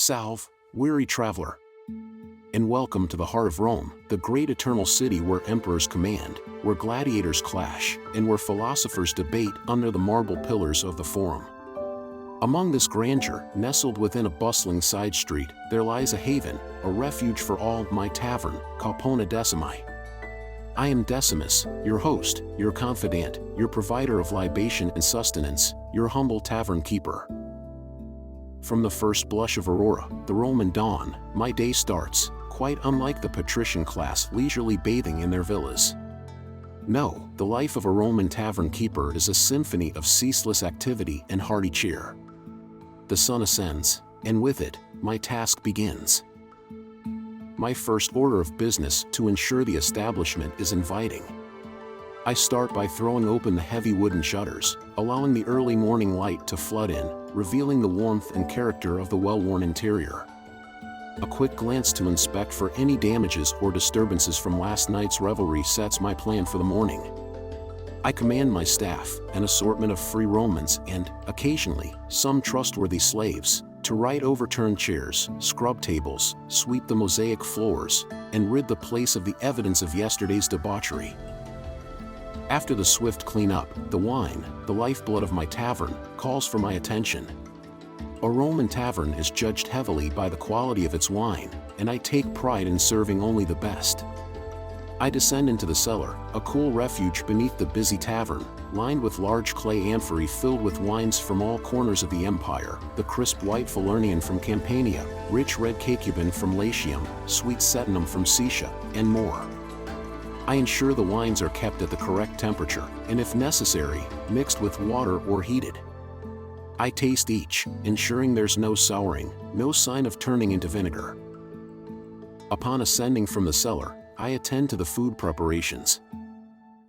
Salve, weary traveler, and welcome to the heart of Rome, the great eternal city where emperors command, where gladiators clash, and where philosophers debate under the marble pillars of the Forum. Among this grandeur, nestled within a bustling side street, there lies a haven, a refuge for all, my tavern, Caupona Decimi. I am Decimus, your host, your confidant, your provider of libation and sustenance, your humble tavern keeper. From the first blush of aurora, the Roman dawn, my day starts, quite unlike the patrician class leisurely bathing in their villas. No, the life of a Roman tavern keeper is a symphony of ceaseless activity and hearty cheer. The sun ascends, and with it, my task begins. My first order of business to ensure the establishment is inviting. I start by throwing open the heavy wooden shutters, allowing the early morning light to flood in, revealing the warmth and character of the well-worn interior. A quick glance to inspect for any damages or disturbances from last night's revelry sets my plan for the morning. I command my staff, an assortment of free Romans and, occasionally, some trustworthy slaves, to right overturned chairs, scrub tables, sweep the mosaic floors, and rid the place of the evidence of yesterday's debauchery. After the swift cleanup, the wine, the lifeblood of my tavern, calls for my attention. A Roman tavern is judged heavily by the quality of its wine, and I take pride in serving only the best. I descend into the cellar, a cool refuge beneath the busy tavern, lined with large clay amphorae filled with wines from all corners of the empire, the crisp white Falernian from Campania, rich red Cacuban from Latium, sweet Cetinum from Setia, and more. I ensure the wines are kept at the correct temperature, and if necessary, mixed with water or heated. I taste each, ensuring there's no souring, no sign of turning into vinegar. Upon ascending from the cellar, I attend to the food preparations.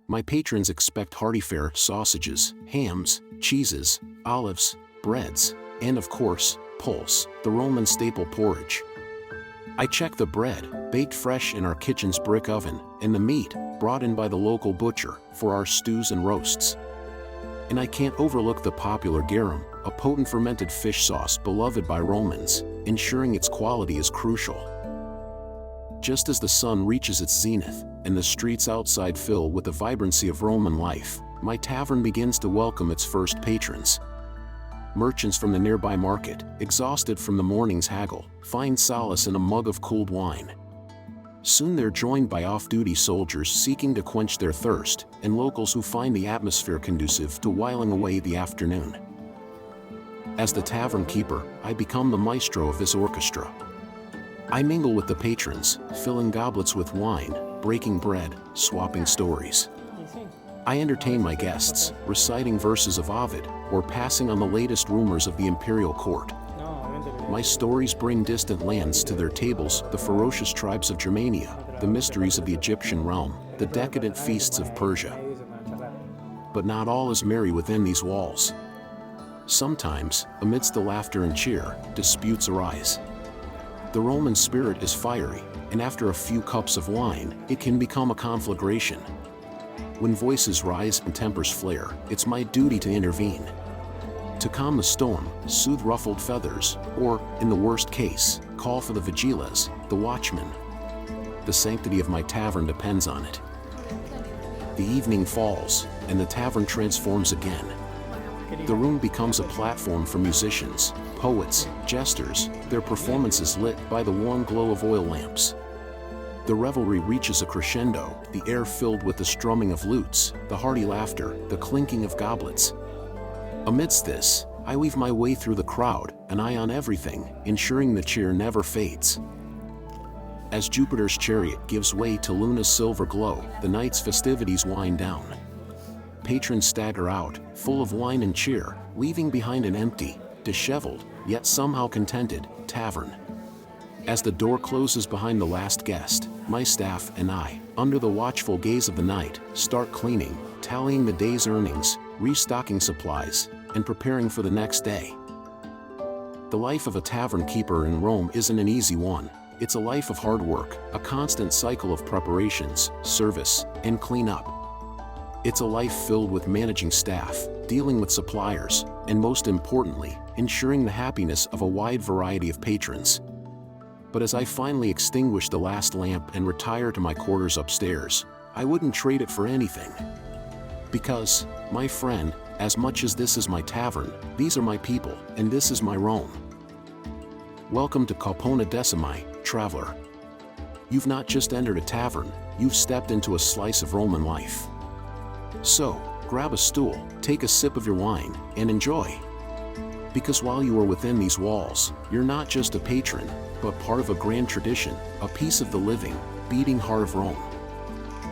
My patrons expect hearty fare: sausages, hams, cheeses, olives, breads, and of course, pulse, the Roman staple porridge. I check the bread, baked fresh in our kitchen's brick oven, and the meat, brought in by the local butcher, for our stews and roasts. And I can't overlook the popular garum, a potent fermented fish sauce beloved by Romans, ensuring its quality is crucial. Just as the sun reaches its zenith, and the streets outside fill with the vibrancy of Roman life, my tavern begins to welcome its first patrons. Merchants from the nearby market, exhausted from the morning's haggle, find solace in a mug of cooled wine. Soon they're joined by off-duty soldiers seeking to quench their thirst, and locals who find the atmosphere conducive to whiling away the afternoon. As the tavern keeper, I become the maestro of this orchestra. I mingle with the patrons, filling goblets with wine, breaking bread, swapping stories. I entertain my guests, reciting verses of Ovid, or passing on the latest rumors of the imperial court. My stories bring distant lands to their tables, the ferocious tribes of Germania, the mysteries of the Egyptian realm, the decadent feasts of Persia. But not all is merry within these walls. Sometimes, amidst the laughter and cheer, disputes arise. The Roman spirit is fiery, and after a few cups of wine, it can become a conflagration. When voices rise and tempers flare, it's my duty to intervene. To calm the storm, soothe ruffled feathers, or, in the worst case, call for the vigiles, the watchmen. The sanctity of my tavern depends on it. The evening falls, and the tavern transforms again. The room becomes a platform for musicians, poets, jesters, their performances lit by the warm glow of oil lamps. The revelry reaches a crescendo, the air filled with the strumming of lutes, the hearty laughter, the clinking of goblets. Amidst this, I weave my way through the crowd, an eye on everything, ensuring the cheer never fades. As Jupiter's chariot gives way to Luna's silver glow, the night's festivities wind down. Patrons stagger out, full of wine and cheer, leaving behind an empty, disheveled, yet somehow contented, tavern. As the door closes behind the last guest, my staff and I, under the watchful gaze of the night, start cleaning, tallying the day's earnings, restocking supplies, and preparing for the next day. The life of a tavern keeper in Rome isn't an easy one. It's a life of hard work, a constant cycle of preparations, service, and cleanup. It's a life filled with managing staff, dealing with suppliers, and most importantly, ensuring the happiness of a wide variety of patrons. But as I finally extinguished the last lamp and retired to my quarters upstairs, I wouldn't trade it for anything. Because, my friend, as much as this is my tavern, these are my people, and this is my Rome. Welcome to Caupona Decimi, traveler. You've not just entered a tavern, you've stepped into a slice of Roman life. So, grab a stool, take a sip of your wine, and enjoy. Because while you are within these walls, you're not just a patron, but part of a grand tradition, a piece of the living, beating heart of Rome.